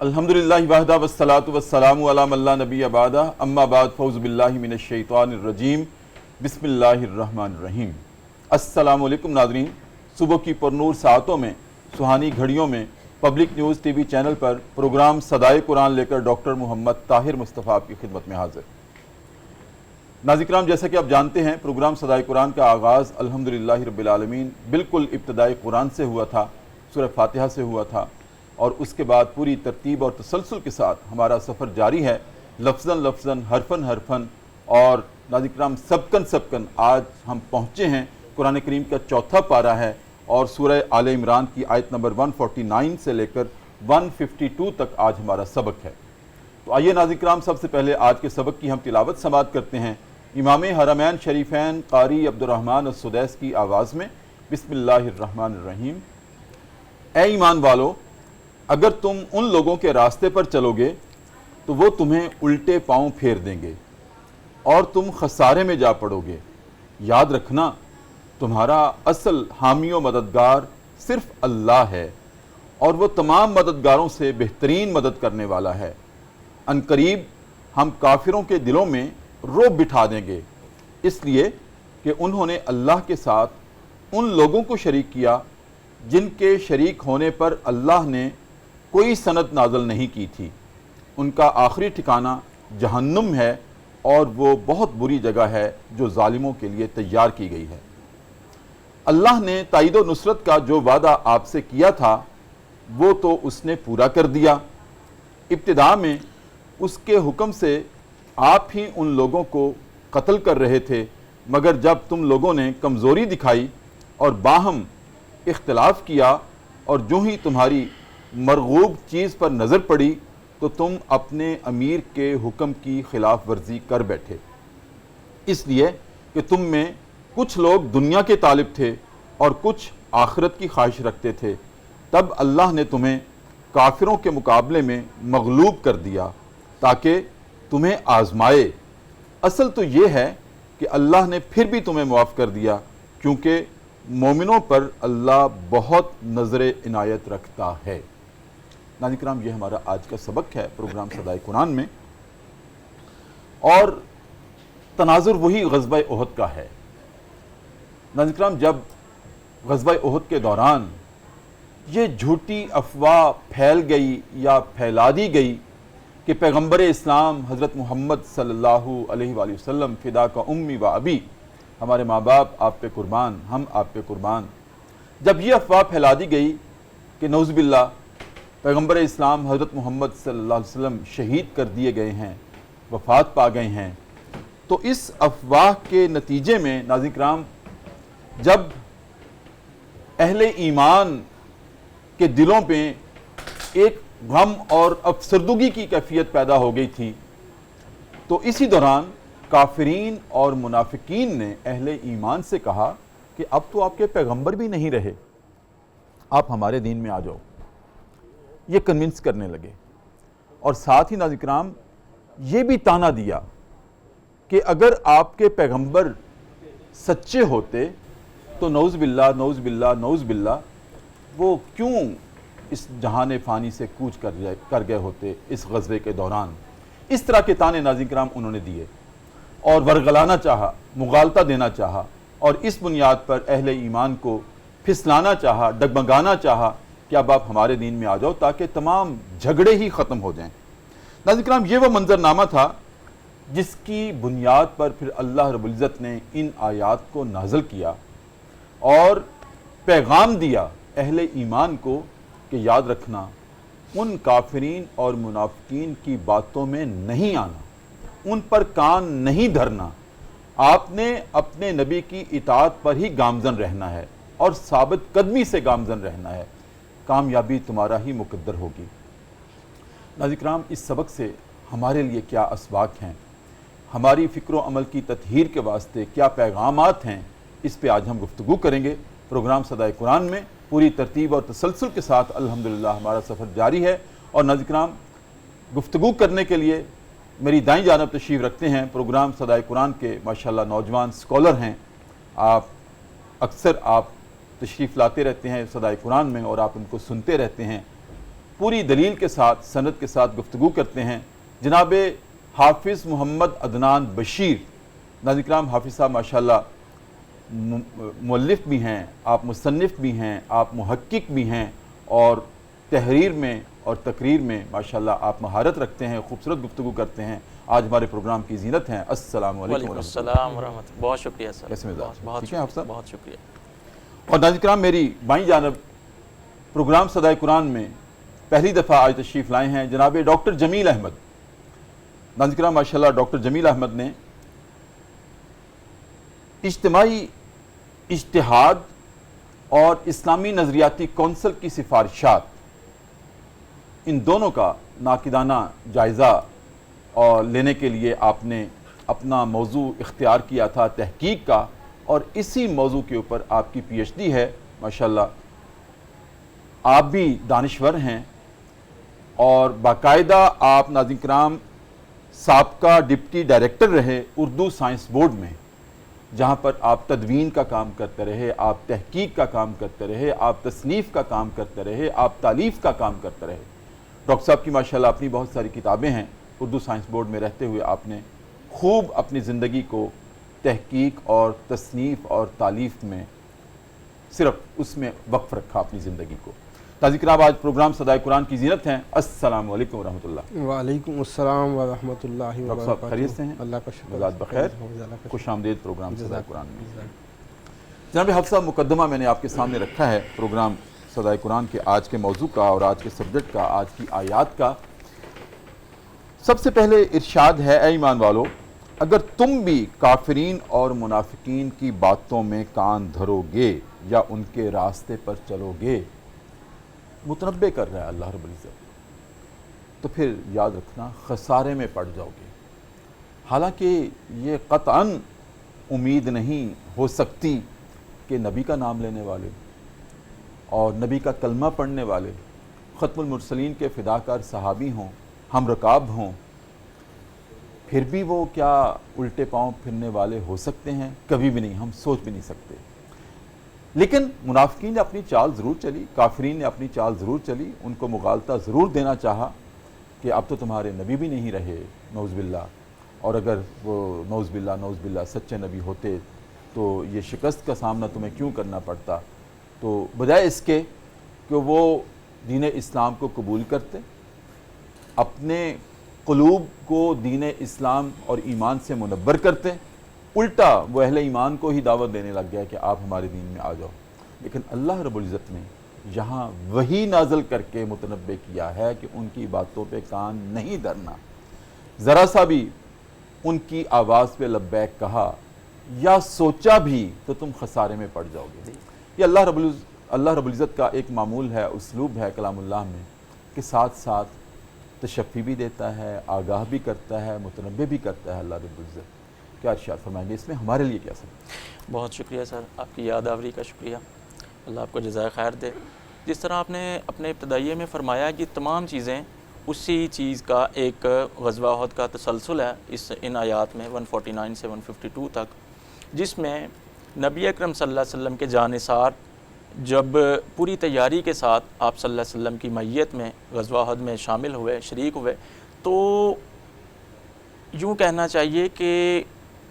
الحمدللہ وحدہ والصلاۃ والسلام علی من لا نبی بعدہ اما بعد فاعوذ باللہ من الشیطان الرجیم بسم اللہ الرحمن الرحیم۔ السلام علیکم ناظرین، صبح کی پرنور ساعتوں میں، سہانی گھڑیوں میں public news T V channel پر پروگرام صدائے قرآن لے کر ڈاکٹر محمد طاہر مصطفیٰ آپ کی خدمت میں حاضر۔ ناظرین کرام، جیسا کہ آپ جانتے ہیں پروگرام صدائے قرآن کا آغاز الحمدللہ رب العالمین بالکل ابتدائے قرآن سے ہوا تھا، سورہ فاتحہ سے ہوا تھا، اور اس کے بعد پوری ترتیب اور تسلسل کے ساتھ ہمارا سفر جاری ہے، لفظاً لفظاً، حرفاً حرفاً، اور ناظرین کرام سبکن آج ہم پہنچے ہیں قرآن کریم کا چوتھا پارہ ہے، اور سورہ آل عمران کی آیت نمبر 149 سے لے کر 152 تک آج ہمارا سبق ہے۔ تو آئیے ناظرین کرام، سب سے پہلے آج کے سبق کی ہم تلاوت سماعت کرتے ہیں امام حرمین شریفین قاری عبدالرحمن السدیس کی آواز میں۔ بسم اللہ الرحمن الرحیم۔ اے ایمان والو، اگر تم ان لوگوں کے راستے پر چلو گے تو وہ تمہیں الٹے پاؤں پھیر دیں گے اور تم خسارے میں جا پڑو گے۔ یاد رکھنا، تمہارا اصل حامی و مددگار صرف اللہ ہے، اور وہ تمام مددگاروں سے بہترین مدد کرنے والا ہے۔ ان قریب ہم کافروں کے دلوں میں رعب بٹھا دیں گے، اس لیے کہ انہوں نے اللہ کے ساتھ ان لوگوں کو شریک کیا جن کے شریک ہونے پر اللہ نے کوئی سند نازل نہیں کی تھی۔ ان کا آخری ٹھکانہ جہنم ہے، اور وہ بہت بری جگہ ہے جو ظالموں کے لیے تیار کی گئی ہے۔ اللہ نے تائید و نصرت کا جو وعدہ آپ سے کیا تھا وہ تو اس نے پورا کر دیا۔ ابتدا میں اس کے حکم سے آپ ہی ان لوگوں کو قتل کر رہے تھے، مگر جب تم لوگوں نے کمزوری دکھائی اور باہم اختلاف کیا، اور جو ہی تمہاری مرغوب چیز پر نظر پڑی تو تم اپنے امیر کے حکم کی خلاف ورزی کر بیٹھے، اس لیے کہ تم میں کچھ لوگ دنیا کے طالب تھے اور کچھ آخرت کی خواہش رکھتے تھے، تب اللہ نے تمہیں کافروں کے مقابلے میں مغلوب کر دیا تاکہ تمہیں آزمائے۔ اصل تو یہ ہے کہ اللہ نے پھر بھی تمہیں معاف کر دیا، کیونکہ مومنوں پر اللہ بہت نظر عنایت رکھتا ہے۔ ناظرین کرام، یہ ہمارا آج کا سبق ہے پروگرام صدائے قرآن میں، اور تناظر وہی غزوہ احد کا ہے۔ ناظرین کرام، جب غزوہ احد کے دوران یہ جھوٹی افواہ پھیل گئی یا پھیلا دی گئی کہ پیغمبر اسلام حضرت محمد صلی اللہ علیہ وآلہ وسلم فدا کا امی و ابی، ہمارے ماں باپ آپ پہ قربان، ہم آپ پہ قربان، جب یہ افواہ پھیلا دی گئی کہ نعوذ باللہ پیغمبر اسلام حضرت محمد صلی اللہ علیہ وسلم شہید کر دیے گئے ہیں، وفات پا گئے ہیں، تو اس افواہ کے نتیجے میں ناظرین کرام جب اہل ایمان کے دلوں پہ ایک غم اور افسردگی کی کیفیت پیدا ہو گئی تھی، تو اسی دوران کافرین اور منافقین نے اہل ایمان سے کہا کہ اب تو آپ کے پیغمبر بھی نہیں رہے، آپ ہمارے دین میں آ جاؤ۔ یہ کنونس کرنے لگے، اور ساتھ ہی ناظرین کرام یہ بھی طعنہ دیا کہ اگر آپ کے پیغمبر سچے ہوتے تو نعوذ باللہ نعوذ باللہ نعوذ باللہ وہ کیوں اس جہان فانی سے کوچ کر گئے ہوتے اس غزوے کے دوران۔ اس طرح کے طعنے ناظرین کرام انہوں نے دیے اور ورغلانا چاہا، مغالطہ دینا چاہا، اور اس بنیاد پر اہل ایمان کو پھسلانا چاہا، ڈگمگانا چاہا کہ اب آپ ہمارے دین میں آ جاؤ تاکہ تمام جھگڑے ہی ختم ہو جائیں۔ ناظرین کرام، یہ وہ منظرنامہ تھا جس کی بنیاد پر پھر اللہ رب العزت نے ان آیات کو نازل کیا اور پیغام دیا اہل ایمان کو کہ یاد رکھنا، ان کافرین اور منافقین کی باتوں میں نہیں آنا، ان پر کان نہیں دھرنا، آپ نے اپنے نبی کی اطاعت پر ہی گامزن رہنا ہے اور ثابت قدمی سے گامزن رہنا ہے، کامیابی تمہارا ہی مقدر ہوگی۔ ناظرین کرام، اس سبق سے ہمارے لیے کیا اسباق ہیں، ہماری فکر و عمل کی تطہیر کے واسطے کیا پیغامات ہیں، اس پہ آج ہم گفتگو کریں گے پروگرام صدائے قرآن میں۔ پوری ترتیب اور تسلسل کے ساتھ الحمدللہ ہمارا سفر جاری ہے، اور ناظرین کرام گفتگو کرنے کے لیے میری دائیں جانب تشریف رکھتے ہیں پروگرام صدائے قرآن کے ماشاءاللہ نوجوان سکولر ہیں۔ اکثر آپ تشریف لاتے رہتے ہیں صدائے قرآن میں، اور آپ ان کو سنتے رہتے ہیں۔ پوری دلیل کے ساتھ سند کے ساتھ گفتگو کرتے ہیں جناب حافظ محمد عدنان بشیر۔ ناظرین کرام، حافظ صاحب ماشاءاللہ مؤلف بھی ہیں، آپ مصنف بھی ہیں، آپ محقق بھی ہیں، اور تحریر میں اور تقریر میں ماشاءاللہ آپ مہارت رکھتے ہیں، خوبصورت گفتگو کرتے ہیں۔ آج ہمارے پروگرام کی زینت ہیں۔ السلام علیکم وعلیکم السلام ورحمۃ اللہ۔ بہت شکریہ سر، کیسے مزاج؟ بہت ٹھیک ہے آپ صاحب؟ بہت شکریہ۔ اور ناظرین کرام، میری بائیں جانب پروگرام صدائے قرآن میں پہلی دفعہ آج تشریف لائے ہیں جناب ڈاکٹر جمیل احمد۔ ناظرین کرام، ماشاءاللہ ڈاکٹر جمیل احمد نے اجتماعی اجتہاد اور اسلامی نظریاتی کونسل کی سفارشات، ان دونوں کا ناقدانہ جائزہ اور لینے کے لیے آپ نے اپنا موضوع اختیار کیا تھا تحقیق کا، اور اسی موضوع کے اوپر آپ کی پی ایچ ڈی ہے۔ ماشاءاللہ آپ بھی دانشور ہیں، اور باقاعدہ آپ ناظرین کرام سابقہ ڈپٹی ڈائریکٹر رہے اردو سائنس بورڈ میں، جہاں پر آپ تدوین کا کام کرتے رہے، آپ تحقیق کا کام کرتے رہے، آپ تصنیف کا کام کرتے رہے، آپ تالیف کا کام کرتے رہے۔ ڈاکٹر صاحب کی ماشاءاللہ اپنی بہت ساری کتابیں ہیں۔ اردو سائنس بورڈ میں رہتے ہوئے آپ نے خوب اپنی زندگی کو تحقیق اور تصنیف اور تالیف میں صرف اس میں وقف رکھا اپنی زندگی کو۔ ناظرین کرام، آج پروگرام صدائے قرآن کی زینت ہیں۔ السلام علیکم ورحمۃ اللہ۔ وعلیکم السلام ورحمۃ اللہ ڈاکٹر صاحب خیریت سے ہیں؟ اللہ کا شکر، مزاج بخیر، خوش آمدید پروگرام صدائے قرآن میں۔ جناب حافظ صاحب، مقدمہ میں نے آپ کے سامنے رکھا ہے پروگرام صدائے قرآن کے آج کے موضوع کا اور آج کے سبجیکٹ کا، آج کی آیات کا۔ سب سے پہلے ارشاد ہے، اے ایمان والو، اگر تم بھی کافرین اور منافقین کی باتوں میں کان دھرو گے یا ان کے راستے پر چلو گے، متنبع کر رہا ہے اللہ رب العزت، تو پھر یاد رکھنا خسارے میں پڑ جاؤ گے۔ حالانکہ یہ قطعاً امید نہیں ہو سکتی کہ نبی کا نام لینے والے اور نبی کا کلمہ پڑھنے والے، ختم المرسلین کے فداکار صحابی ہوں، ہم رکاب ہوں، پھر بھی وہ کیا الٹے پاؤں پھرنے والے ہو سکتے ہیں؟ کبھی بھی نہیں، ہم سوچ بھی نہیں سکتے۔ لیکن منافقین نے اپنی چال ضرور چلی، کافرین نے اپنی چال ضرور چلی، ان کو مغالطہ ضرور دینا چاہا کہ اب تو تمہارے نبی بھی نہیں رہے، نعوذ باللہ، اور اگر وہ نعوذ باللہ سچے نبی ہوتے تو یہ شکست کا سامنا تمہیں کیوں کرنا پڑتا؟ تو بجائے اس کے کہ وہ دین اسلام کو قبول کرتے، اپنے قلوب کو دین اسلام اور ایمان سے منور کرتے، الٹا وہ اہل ایمان کو ہی دعوت دینے لگ گیا کہ آپ ہمارے دین میں آ جاؤ۔ لیکن اللہ رب العزت نے یہاں وہی نازل کر کے متنبع کیا ہے کہ ان کی باتوں پہ کان نہیں دھرنا، ذرا سا بھی ان کی آواز پہ لبیک کہا یا سوچا بھی تو تم خسارے میں پڑ جاؤ گے۔ یہ اللہ رب العزت کا ایک معمول ہے، اسلوب ہے کلام اللہ میں، کہ ساتھ ساتھ تشفی بھی دیتا ہے، آگاہ بھی کرتا ہے، متنبع بھی کرتا ہے اللہ رب العزت۔ کیا ارشاد فرمائیں گے اس میں ہمارے لیے کیا سب؟ بہت شکریہ سر، آپ کی یاد آوری کا شکریہ، اللہ آپ کو جزائے خیر دے۔ جس طرح آپ نے اپنے ابتدائیے میں فرمایا کہ تمام چیزیں اسی چیز کا ایک غزوہ احد کا تسلسل ہے ان آیات میں 149 سے 152 تک، جس میں نبی اکرم صلی اللہ علیہ وسلم کے جانثار جب پوری تیاری کے ساتھ آپ صلی اللہ علیہ وسلم کی معیت میں غزوہ احد میں شامل ہوئے، شریک ہوئے، تو یوں کہنا چاہیے کہ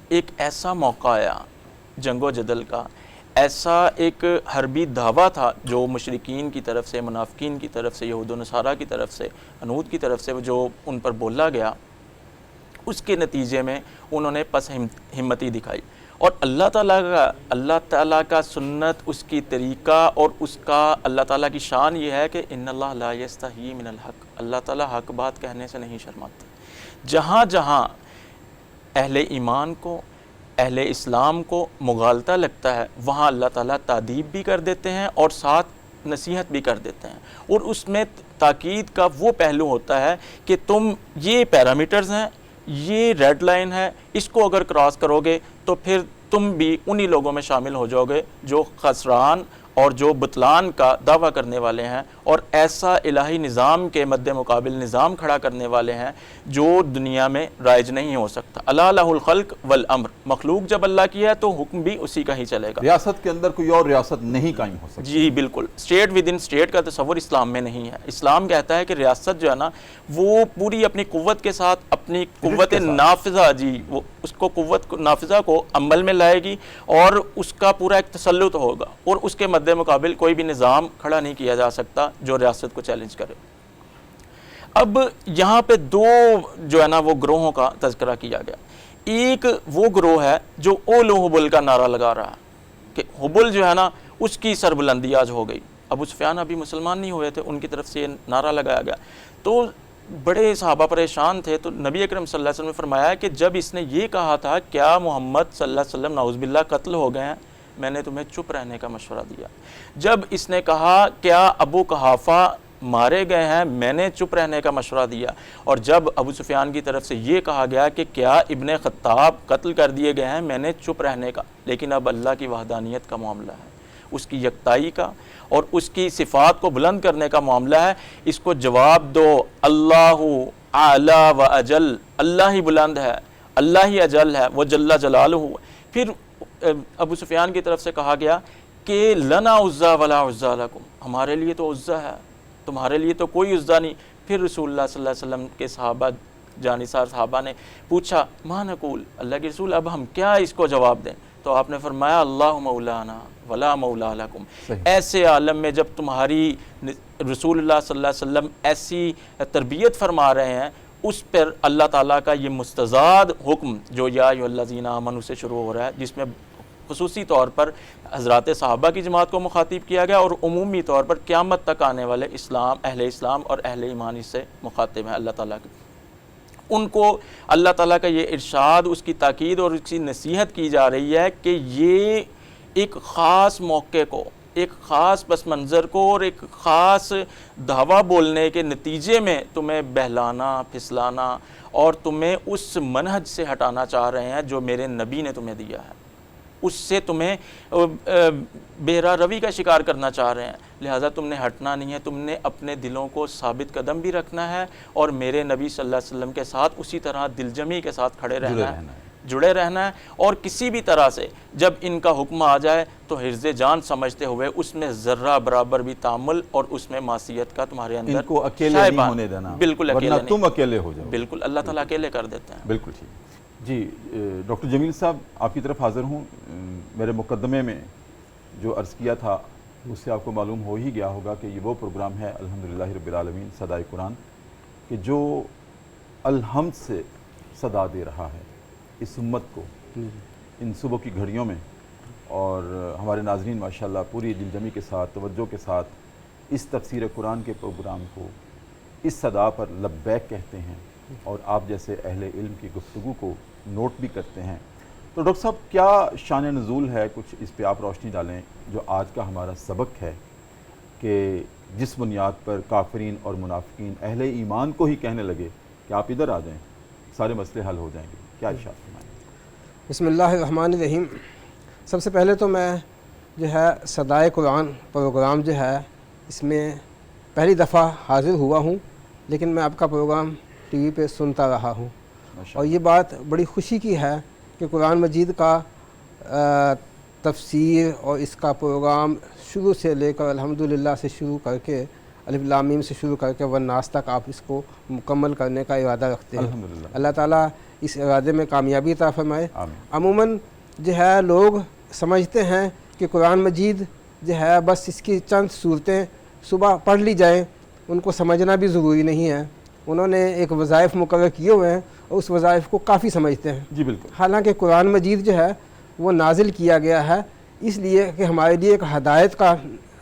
ایک ایسا موقع آیا جنگ و جدل کا، ایسا ایک حربی دعویٰ تھا جو مشرکین کی طرف سے، منافقین کی طرف سے، یہود و نصارہ کی طرف سے، عنود کی طرف سے جو ان پر بولا گیا، اس کے نتیجے میں انہوں نے پس ہمتی دکھائی۔ اور اللہ تعالیٰ کا سنت، اس کی طریقہ اور اس کا اللہ تعالیٰ کی شان یہ ہے کہ ان اللہ لا یستحیی من الحق، اللہ تعالیٰ حق بات کہنے سے نہیں شرماتے۔ جہاں جہاں اہل ایمان کو، اہل اسلام کو مغالطہ لگتا ہے، وہاں اللہ تعالیٰ تادیب بھی کر دیتے ہیں اور ساتھ نصیحت بھی کر دیتے ہیں، اور اس میں تاکید کا وہ پہلو ہوتا ہے کہ تم یہ پیرامیٹرز ہیں، یہ ریڈ لائن ہے، اس کو اگر کراس کرو گے تو پھر تم بھی انہی لوگوں میں شامل ہو جاؤ گے جو خسران اور جو بطلان کا دعویٰ کرنے والے ہیں اور ایسا الہی نظام کے مد مقابل نظام کھڑا کرنے والے ہیں جو دنیا میں رائج نہیں ہو سکتا۔ الا لہ الخلق والامر، مخلوق جب اللہ کی ہے تو حکم بھی اسی کا ہی چلے گا۔ ریاست کے اندر کوئی اور ریاست نہیں قائم ہو سکتی۔ جی بالکل، اسٹیٹ ود ان اسٹیٹ کا تصور اسلام میں نہیں ہے۔ اسلام کہتا ہے کہ ریاست جو ہے نا وہ پوری اپنی قوت کے ساتھ، اپنی قوت نافذہ، جی وہ اس کو قوت نافذہ کو عمل میں لائے گی اور اس کا پورا ایک تسلط ہوگا، اور اس کے مد مقابل کوئی بھی نظام کھڑا نہیں کیا جا سکتا جو ریاست کو چیلنج کرے۔ اب یہاں پہ دو جو ہے نا وہ گروہوں کا تذکرہ کیا گیا۔ ایک وہ گروہ ہے جو اولو حبل کا نعرہ لگا رہا ہے کہ حبل جو ہے نا اس کی سربلندی آج ہو گئی۔ ابو سفیان ابھی مسلمان نہیں ہوئے تھے، ان کی طرف سے یہ نعرہ لگایا گیا تو بڑے صحابہ پریشان تھے۔ تو نبی اکرم صلی اللہ علیہ وسلم نے فرمایا کہ جب اس نے یہ کہا تھا کیا محمد صلی اللہ علیہ وسلم نعوذ باللہ قتل ہو گئے ہیں، میں نے تمہیں چپ رہنے کا مشورہ دیا۔ جب اس نے کہا کیا ابو قحافہ مارے گئے ہیں، میں نے چپ رہنے کا مشورہ دیا۔ اور جب ابو سفیان کی طرف سے یہ کہا گیا کہ کیا ابن خطاب قتل کر دیے گئے ہیں، میں نے چپ رہنے کا۔ لیکن اب اللہ کی وحدانیت کا معاملہ ہے، اس کی یکتائی کا اور اس کی صفات کو بلند کرنے کا معاملہ ہے۔ اس کو جواب دو، اللہ اعلی و اجل، اللہ ہی بلند ہے، اللہ ہی اجل ہے، وہ جل جلالہ۔ پھر ابو سفیان کی طرف سے کہا گیا کہ لنا عزا ولا عزا لکم، ہمارے لیے تو عزا ہے، تمہارے لیے تو کوئی عزا نہیں۔ پھر رسول اللہ صلی اللہ علیہ وسلم کے صحابہ، جانثار صحابہ نے پوچھا ما نقول، اللہ کے رسول اب ہم کیا اس کو جواب دیں؟ تو آپ نے فرمایا اللہ مولانا ولا مولا لکم۔ ایسے عالم میں جب تمہاری رسول اللہ صلی اللہ علیہ وسلم ایسی تربیت فرما رہے ہیں، اس پر اللہ تعالیٰ کا یہ مستزاد حکم جو یا ایھا الذین آمنوا سے شروع ہو رہا ہے، جس میں خصوصی طور پر حضرات صحابہ کی جماعت کو مخاطب کیا گیا اور عمومی طور پر قیامت تک آنے والے اسلام اور اہل ایمان اس سے مخاطب ہیں اللہ تعالیٰ کے۔ ان کو اللہ تعالیٰ کا یہ ارشاد، اس کی تاکید اور اس کی نصیحت کی جا رہی ہے کہ یہ ایک خاص موقع کو، ایک خاص پس منظر کو اور ایک خاص دعویٰ بولنے کے نتیجے میں تمہیں بہلانا، پھسلانا اور تمہیں اس منہج سے ہٹانا چاہ رہے ہیں جو میرے نبی نے تمہیں دیا ہے، اس سے تمہیں بہرا روی کا شکار کرنا چاہ رہے ہیں۔ لہٰذا تم نے ہٹنا نہیں ہے، تم نے اپنے دلوں کو ثابت قدم بھی رکھنا ہے اور میرے نبی صلی اللہ علیہ وسلم کے ساتھ اسی طرح دلجمی کے ساتھ کھڑے رہنا ہے، جڑے رہنا ہے، اور کسی بھی طرح سے جب ان کا حکم آ جائے تو حرز جان سمجھتے ہوئے اس میں ذرہ برابر بھی تعامل اور اس میں معصیت کا تمہارے اندر ان کو اکیلے نہیں ہونے دینا، بالکل اکیلے ورنہ نہیں، تم اکیلے ہو جاؤ، بالکل اللہ تعالیٰ اکیلے کر دیتے ہیں۔ بالکل ٹھیک۔ جی ڈاکٹر جمیل صاحب آپ کی طرف حاضر ہوں۔ میرے مقدمے میں جو عرض کیا تھا اس سے آپ کو معلوم ہو ہی گیا ہوگا کہ یہ وہ پروگرام ہے الحمدللہ رب العالمین صدائے قرآن کہ جو الحمد سے صدا دے رہا ہے اس امت کو ان صبح کی گھڑیوں میں، اور ہمارے ناظرین ماشاءاللہ پوری دلجمی کے ساتھ، توجہ کے ساتھ اس تفسیر قرآن کے پروگرام کو اس صدا پر لبیک کہتے ہیں اور آپ جیسے اہل علم کی گفتگو کو نوٹ بھی کرتے ہیں۔ تو ڈاکٹر صاحب کیا شان نزول ہے، کچھ اس پہ آپ روشنی ڈالیں جو آج کا ہمارا سبق ہے کہ جس بنیاد پر کافرین اور منافقین اہل ایمان کو ہی کہنے لگے کہ آپ ادھر آ جائیں سارے مسئلے حل ہو جائیں گے، کیا ارشاد فرمائیں؟ بسم اللہ الرحمن الرحیم۔ سب سے پہلے تو میں جو ہے صدائے قرآن پروگرام جو ہے اس میں پہلی دفعہ حاضر ہوا ہوں، لیکن میں آپ کا پروگرام ٹی وی پہ سنتا رہا ہوں، اور یہ بات بڑی خوشی کی ہے کہ قرآن مجید کا تفسیر اور اس کا پروگرام شروع سے لے کر الحمدللہ سے شروع کر کے الف لام میم سے شروع کر کے والناس تک آپ اس کو مکمل کرنے کا ارادہ رکھتے ہیں۔ الحمدللہ اللہ تعالیٰ اس ارادے میں کامیابی عطا فرمائے۔ آمین۔ عموماً جو ہے لوگ سمجھتے ہیں کہ قرآن مجید جو ہے بس اس کی چند صورتیں صبح پڑھ لی جائیں، ان کو سمجھنا بھی ضروری نہیں ہے۔ انہوں نے ایک وظائف مقرر کیے ہوئے ہیں اور اس وظائف کو کافی سمجھتے ہیں۔ جی بالکل۔ حالانکہ قرآن مجید جو ہے وہ نازل کیا گیا ہے اس لیے کہ ہمارے لیے ایک ہدایت کا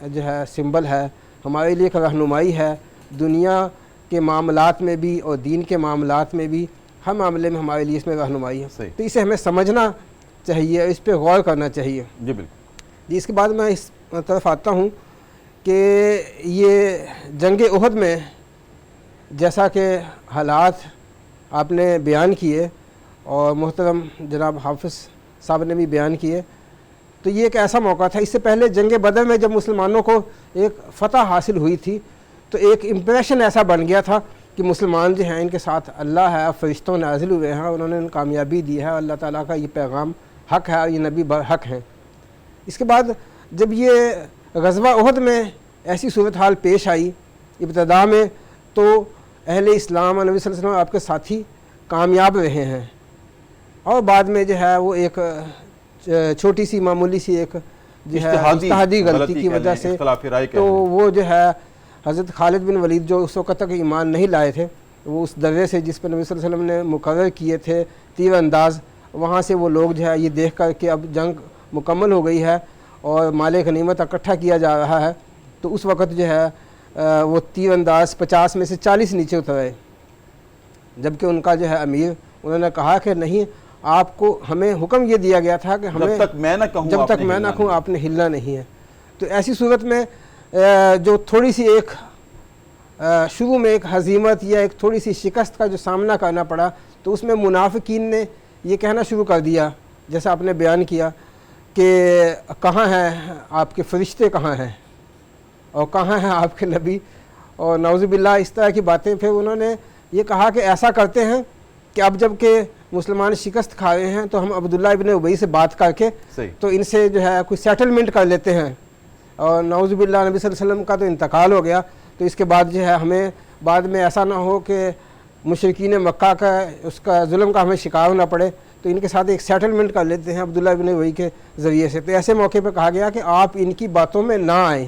جو ہے سمبل ہے، ہمارے لیے ایک رہنمائی ہے، دنیا کے معاملات میں بھی اور دین کے معاملات میں بھی ہر معاملے میں ہمارے لیے اس میں رہنمائی ہے۔ صحیح۔ تو اسے ہمیں سمجھنا چاہیے، اس پہ غور کرنا چاہیے۔ جی بالکل۔ اس کے بعد میں اس طرف آتا ہوں کہ یہ جنگ احد میں جیسا کہ حالات آپ نے بیان کیے اور محترم جناب حافظ صاحب نے بھی بیان کیے تو یہ ایک ایسا موقع تھا. اس سے پہلے جنگ بدر میں جب مسلمانوں کو ایک فتح حاصل ہوئی تھی تو ایک امپریشن ایسا بن گیا تھا کہ مسلمان جو ہیں ان کے ساتھ اللہ ہے, فرشتوں نازل ہوئے ہیں, انہوں نے ان کامیابی دی ہے, اللہ تعالیٰ کا یہ پیغام حق ہے اور یہ نبی حق ہیں. اس کے بعد جب یہ غزوہ احد میں ایسی صورتحال پیش آئی ابتدا میں, تو اہل اسلام اور نبی صلی اللہ علیہ وسلم آپ کے ساتھی کامیاب رہے ہیں, اور بعد میں جو ہے وہ ایک چھوٹی سی معمولی سی ایک جو ہے اجتہادی غلطی کی وجہ سے تو وہ جو ہے حضرت خالد بن ولید جو اس وقت تک ایمان نہیں لائے تھے, وہ اس درے سے جس پہ نبی صلی اللہ علیہ وسلم نے مقرر کیے تھے تیر انداز, وہاں سے وہ لوگ جو ہے یہ دیکھ کر کہ اب جنگ مکمل ہو گئی ہے اور مال غنیمت اکٹھا کیا جا رہا ہے, تو اس وقت جو ہے وہ تیر انداز 50 میں سے 40 نیچے اترے, جبکہ ان کا جو ہے امیر انہوں نے کہا کہ نہیں, آپ کو ہمیں حکم یہ دیا گیا تھا کہ ہمیں جب تک میں نہ کہوں آپ نے ہلنا نہیں ہے. تو ایسی صورت میں جو تھوڑی سی ایک شروع میں ایک ہزیمت یا ایک تھوڑی سی شکست کا جو سامنا کرنا پڑا, تو اس میں منافقین نے یہ کہنا شروع کر دیا جیسا آپ نے بیان کیا کہ کہاں ہیں آپ کے فرشتے, کہاں ہیں اور کہاں ہیں آپ کے نبی, اور نعوذ باللہ اس طرح کی باتیں. پھر انہوں نے یہ کہا کہ ایسا کرتے ہیں کہ اب جب کہ مسلمان شکست کھا رہے ہیں تو ہم عبداللہ ابن ابی سے بات کر کے تو ان سے جو ہے کوئی سیٹلمنٹ کر لیتے ہیں, اور نعوذ باللہ نبی صلی اللہ علیہ وسلم کا تو انتقال ہو گیا, تو اس کے بعد جو ہے ہمیں بعد میں ایسا نہ ہو کہ مشرکین مکہ کا اس کا ظلم کا ہمیں شکار ہونا پڑے, تو ان کے ساتھ ایک سیٹلمنٹ کر لیتے ہیں عبداللہ ابن ابی کے ذریعے سے. تو ایسے موقع پہ کہا گیا کہ آپ ان کی باتوں میں نہ آئیں.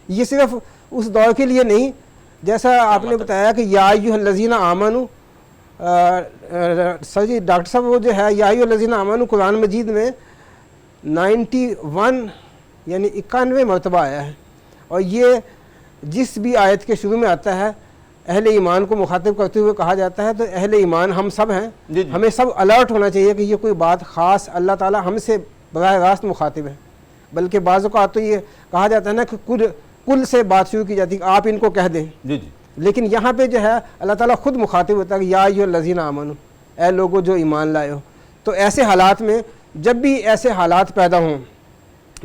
یہ صرف اس دور کے لیے نہیں, جیسا آپ نے بتایا کہ یا ایھا الذین آمنوا, سر جی ڈاکٹر صاحب وہ جو ہے یا ایھا الذین آمنوا قرآن مجید میں 91 یعنی 91 مرتبہ آیا ہے, اور یہ جس بھی آیت کے شروع میں آتا ہے اہل ایمان کو مخاطب کرتے ہوئے کہا جاتا ہے. تو اہل ایمان ہم سب ہیں, ہمیں سب الرٹ ہونا چاہیے کہ یہ کوئی بات خاص اللہ تعالیٰ ہم سے براہ راست مخاطب ہے, بلکہ بعض اوقات تو یہ کہا جاتا ہے نا کہ کل سے بات شروع کی جاتی ہے, آپ ان کو کہہ دیں, لیکن یہاں پہ جو ہے اللہ تعالیٰ خود مخاطب ہوتا ہے کہ یا ایھا الذین آمنوا, اے لوگو جو ایمان لائے ہو. تو ایسے حالات میں جب بھی ایسے حالات پیدا ہوں,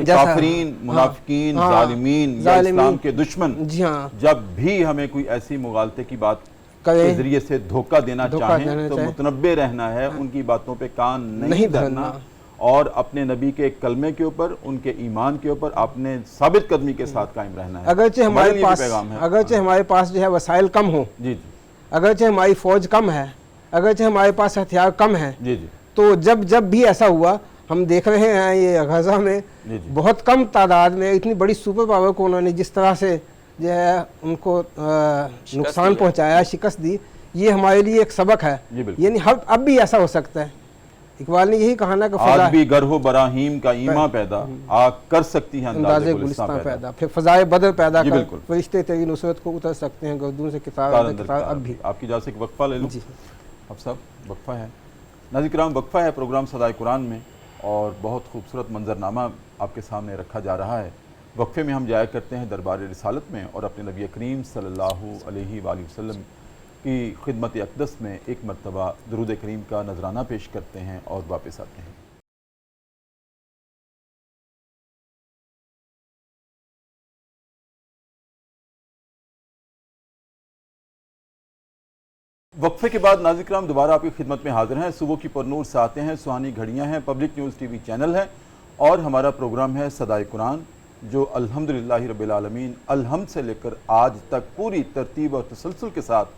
کافرین, منافقین, ظالمین یا اسلام کے دشمن جی ہاں جب بھی ہمیں کوئی ایسی مغالطے کی بات کے ذریعے سے دھوکہ دینا چاہیں تو متنبہ رہنا ہے, ان کی باتوں پہ کان نہیں دھرنا, اور اپنے نبی کے کلمے کے اوپر, ان کے ایمان کے اوپر آپ نے ثابت قدمی کے ساتھ قائم رہنا ہے. اگرچہ ہمارے پاس جو ہے وسائل کم ہوں, اگرچہ ہماری فوج کم ہے, اگرچہ ہمارے پاس ہتھیار کم ہے, تو جب بھی ایسا ہوا, ہم دیکھ رہے ہیں یہ غزہ میں بہت کم تعداد میں اتنی بڑی سپر پاور کو انہوں نے جس طرح سے جو ہے ان کو نقصان پہنچایا, شکست دی, یہ ہمارے لیے ایک سبق ہے. یعنی اب بھی ایسا ہو سکتا ہے. اقبال نے یہی کہا نا کہ آج بھی گرہ براہیم کا ایماں پیدا, آگ کر سکتی ہیں انداز گلستان پیدا, پھر فضائے بدر پیدا کر فرشتے تیری نصرت کو اتر سکتے ہیں گردون سے کتاب اب بھی. آپ کی اجازت سے ایک وقفہ لے لوں. اب صاحب وقفہ ہے, ناظرین کرام وقفہ ہے پروگرام صدائے قرآن میں, اور بہت خوبصورت منظرنامہ آپ کے سامنے رکھا جا رہا ہے. وقفے میں ہم جایا کرتے ہیں دربار رسالت میں اور اپنے نبی کریم صلی اللہ علیہ وآلہ وسلم کی خدمت اقدس میں ایک مرتبہ درود کریم کا نذرانہ پیش کرتے ہیں اور واپس آتے ہیں. وقفے کے بعد ناظرین کرام دوبارہ آپ کی خدمت میں حاضر ہیں. صبح کی پرنور سے آتے ہیں, سہانی گھڑیاں ہیں, public news T V channel ہے, اور ہمارا پروگرام ہے صدائے قرآن, جو الحمدللہ رب العالمین الحمد سے لے کر آج تک پوری ترتیب اور تسلسل کے ساتھ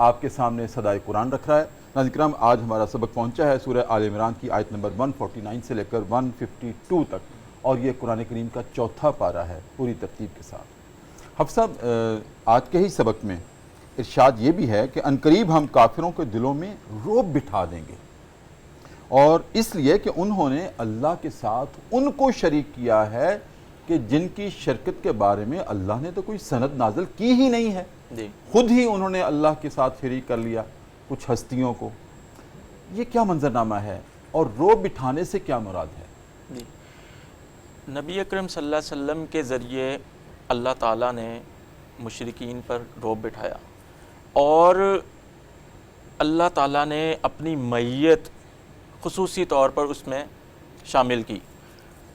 آپ کے سامنے صدائے قرآن رکھ رہا ہے. ناظرین کرام آج ہمارا سبق پہنچا ہے سورہ آل عمران کی آیت نمبر 149 سے لے کر 152 تک, اور یہ قرآن کریم کا چوتھا پارہ ہے پوری ترتیب کے ساتھ. حفظ صاحب آج کے ہی سبق میں ارشاد یہ بھی ہے کہ عنقریب ہم کافروں کے دلوں میں رعب بٹھا دیں گے, اور اس لیے کہ انہوں نے اللہ کے ساتھ ان کو شریک کیا ہے کہ جن کی شرکت کے بارے میں اللہ نے تو کوئی سند نازل کی ہی نہیں ہے. خود ہی انہوں نے اللہ کے ساتھ شریک کر لیا کچھ ہستیوں کو. یہ کیا منظرنامہ ہے, اور رعب بٹھانے سے کیا مراد ہے؟ نبی اکرم صلی اللہ علیہ وسلم کے ذریعے اللہ تعالیٰ نے مشرکین پر رعب بٹھایا, اور اللہ تعالیٰ نے اپنی معیت خصوصی طور پر اس میں شامل کی.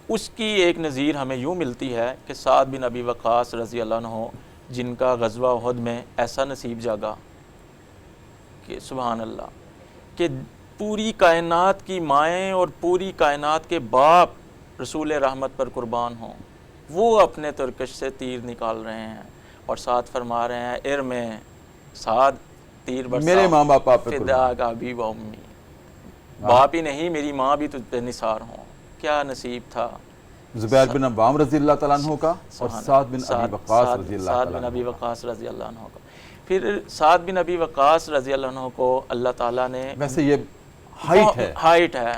اس کی ایک نظیر ہمیں یوں ملتی ہے کہ سعد بن ابی وقاص رضی اللہ عنہ جن کا غزوہ احد میں ایسا نصیب جاگا کہ سبحان اللہ کہ پوری کائنات کی مائیں اور پوری کائنات کے باپ رسول رحمت پر قربان ہوں، وہ اپنے ترکش سے تیر نکال رہے ہیں اور ساتھ فرما رہے ہیں ارمے سعد تیر برسا میرے ماں باپ آپ پہ فدا کا ابی و امی، باپ ہی نہیں میری ماں بھی تجھ پہ نثار ہوں۔ کیا نصیب تھا زبیر بن عوام رضی اللہ تعالیٰ عنہ کا اور سعد بن ابی وقاص رضی اللہ سعد تعالیٰ بن ابی عنہ وقاص رضی اللہ عنہ کا۔ پھر سعد بن ابی وقاص رضی اللہ عنہ کو اللہ تعالیٰ نے ویسے یہ ہائٹ ہے ہائٹ ہے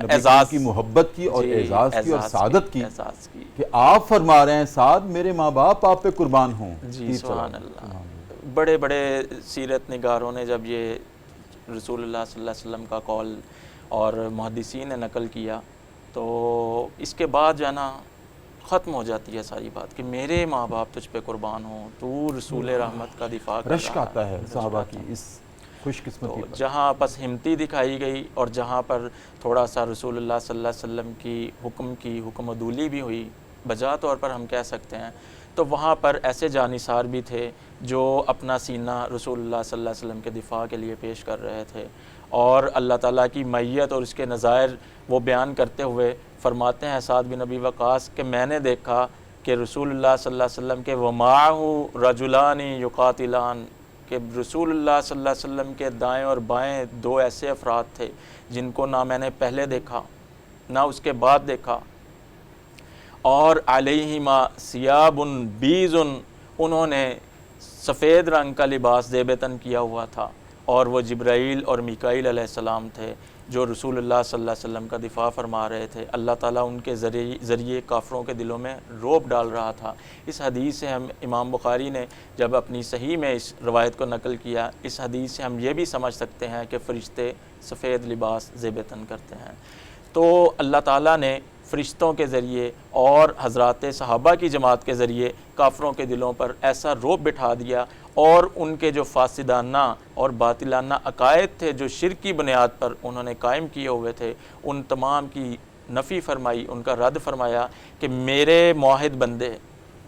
نبی اعزاز کی محبت کی اور جی، اعزاز کی اور سعادت کی اعزاز کی کہ آپ فرما رہے ہیں سعد میرے ماں باپ آپ پہ قربان ہوں۔ جی تیر سبحان چلاؤ۔ اللہ۔ بڑے بڑے سیرت نگاروں نے جب یہ رسول اللہ صلی اللہ علیہ وسلم کا قول اور محدثین نے نقل کیا تو اس کے بعد جو ہے نا ختم ہو جاتی ہے ساری بات کہ میرے ماں باپ تجھ پہ قربان ہوں، تو رسول رحمت کا دفاع کر رشک رہا آتا ہے رشک صحابہ آتا کی ہے۔ اس خوش قسمتی تو پر۔ جہاں بس ہمتی دکھائی گئی اور جہاں پر تھوڑا سا رسول اللہ صلی اللہ علیہ وسلم کی حکم عدولی بھی ہوئی بجا طور پر ہم کہہ سکتے ہیں، تو وہاں پر ایسے جانثار بھی تھے جو اپنا سینہ رسول اللہ صلی اللہ علیہ وسلم کے دفاع کے لیے پیش کر رہے تھے، اور اللہ تعالیٰ کی معیت اور اس کے نظائر وہ بیان کرتے ہوئے فرماتے ہیں سعد بن ابی وقاص کہ میں نے دیکھا کہ رسول اللہ صلی اللہ علیہ وسلم کے وَمَعَهُ رَجُلَانِ يُقَاتِلَانِ کہ رسول اللہ صلی اللہ علیہ وسلم کے دائیں اور بائیں دو ایسے افراد تھے جن کو نہ میں نے پہلے دیکھا نہ اس کے بعد دیکھا، اور علیہما ثیاب بیض، انہوں نے سفید رنگ کا لباس زیب تن کیا ہوا تھا، اور وہ جبرائیل اور میکائیل علیہ السلام تھے جو رسول اللہ صلی اللہ علیہ وسلم کا دفاع فرما رہے تھے۔ اللہ تعالیٰ ان کے ذریعے کافروں کے دلوں میں رعب ڈال رہا تھا۔ اس حدیث سے ہم امام بخاری نے جب اپنی صحیح میں اس روایت کو نقل کیا، اس حدیث سے ہم یہ بھی سمجھ سکتے ہیں کہ فرشتے سفید لباس زیب تن کرتے ہیں۔ تو اللہ تعالیٰ نے فرشتوں کے ذریعے اور حضرات صحابہ کی جماعت کے ذریعے کافروں کے دلوں پر ایسا رعب بٹھا دیا، اور ان کے جو فاسدانہ اور باطلانہ عقائد تھے جو شرک کی بنیاد پر انہوں نے قائم کیے ہوئے تھے، ان تمام کی نفی فرمائی، ان کا رد فرمایا کہ میرے موحد بندے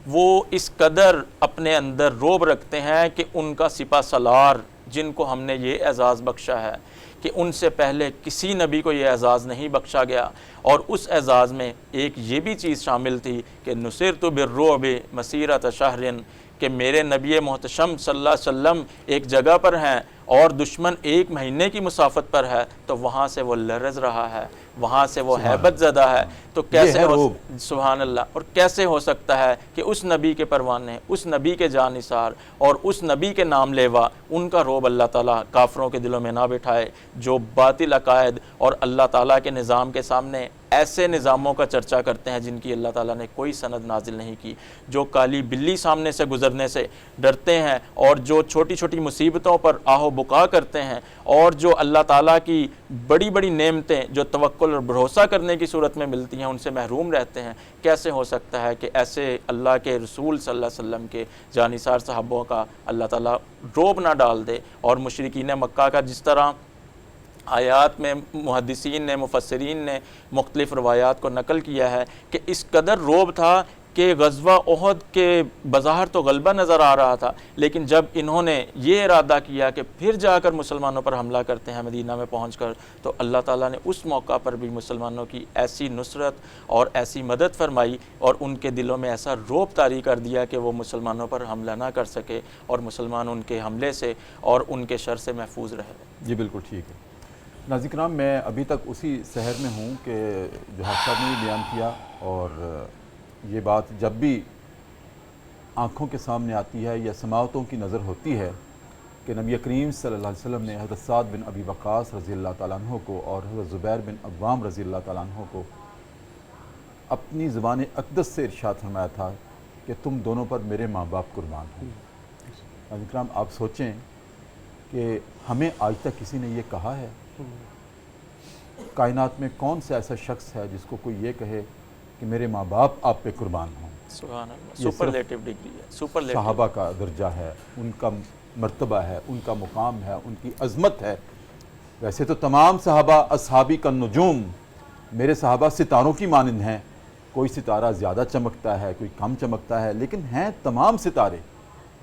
وہ اس قدر اپنے اندر رعب رکھتے ہیں کہ ان کا سپہ سالار جن کو ہم نے یہ اعزاز بخشا ہے کہ ان سے پہلے کسی نبی کو یہ اعزاز نہیں بخشا گیا، اور اس اعزاز میں ایک یہ بھی چیز شامل تھی کہ نصرت بالرعب مسیرۃ شہر، کہ میرے نبی محتشم صلی اللہ علیہ وسلم ایک جگہ پر ہیں اور دشمن 1 مہینے کی مسافت پر ہے، تو وہاں سے وہ لرز رہا ہے، وہاں سے وہ ہیبت زدہ ہے، تو کیسے سبحان اللہ، اور کیسے ہو سکتا ہے کہ اس نبی کے پروانے، اس نبی کے جانثار اور اس نبی کے نام لیوا، ان کا رعب اللہ تعالیٰ کافروں کے دلوں میں نہ بٹھائے جو باطل عقائد اور اللہ تعالیٰ کے نظام کے سامنے ایسے نظاموں کا چرچا کرتے ہیں جن کی اللہ تعالیٰ نے کوئی سند نازل نہیں کی، جو کالی بلی سامنے سے گزرنے سے ڈرتے ہیں، اور جو چھوٹی چھوٹی مصیبتوں پر آہ و بکا کرتے ہیں، اور جو اللہ تعالیٰ کی بڑی بڑی نعمتیں جو توکل اور بھروسہ کرنے کی صورت میں ملتی ہیں ان سے محروم رہتے ہیں۔ کیسے ہو سکتا ہے کہ ایسے اللہ کے رسول صلی اللہ علیہ وسلم کے جانثار صحابوں کا اللہ تعالیٰ رعب نہ ڈال دے؟ اور مشرکین مکہ کا جس طرح آیات میں محدثین نے، مفسرین نے مختلف روایات کو نقل کیا ہے کہ اس قدر رعب تھا کہ غزوہ احد کے بظاہر تو غلبہ نظر آ رہا تھا، لیکن جب انہوں نے یہ ارادہ کیا کہ پھر جا کر مسلمانوں پر حملہ کرتے ہیں مدینہ میں پہنچ کر، تو اللہ تعالیٰ نے اس موقع پر بھی مسلمانوں کی ایسی نصرت اور ایسی مدد فرمائی اور ان کے دلوں میں ایسا رعب طاری کر دیا کہ وہ مسلمانوں پر حملہ نہ کر سکے اور مسلمان ان کے حملے سے اور ان کے شر سے محفوظ رہے۔ جی بالکل ٹھیک ہے ناظرین کرام، میں ابھی تک اسی سحر میں ہوں کہ جو حافظ صاحب نے بھی بیان کیا، اور یہ بات جب بھی آنکھوں کے سامنے آتی ہے یا سماعتوں کی نظر ہوتی ہے کہ نبی کریم صلی اللہ علیہ وسلم نے حضرت سعد بن ابی وقاص رضی اللہ تعالیٰ عنہ کو اور حضرت زبیر بن عوام رضی اللہ تعالیٰ عنہ کو اپنی زبان اقدس سے ارشاد فرمایا تھا کہ تم دونوں پر میرے ماں باپ قربان ہوں۔ ناظرین کرام، آپ سوچیں کہ ہمیں آج تک کسی نے یہ کہا ہے؟ کائنات میں کون سا ایسا شخص ہے جس کو کوئی یہ کہے کہ میرے ماں باپ آپ پہ قربان ہوں؟ سبحان اللہ، سپرلیٹو ڈگری ہے، سپرلیٹو صحابہ کا درجہ ہے، ان کا مرتبہ ہے، ان کا مقام ہے، ان کی عظمت ہے۔ ویسے تو تمام صحابہ اصحابی کا نجوم، میرے صحابہ ستاروں کی مانند ہیں، کوئی ستارہ زیادہ چمکتا ہے، کوئی کم چمکتا ہے، لیکن ہیں تمام ستارے،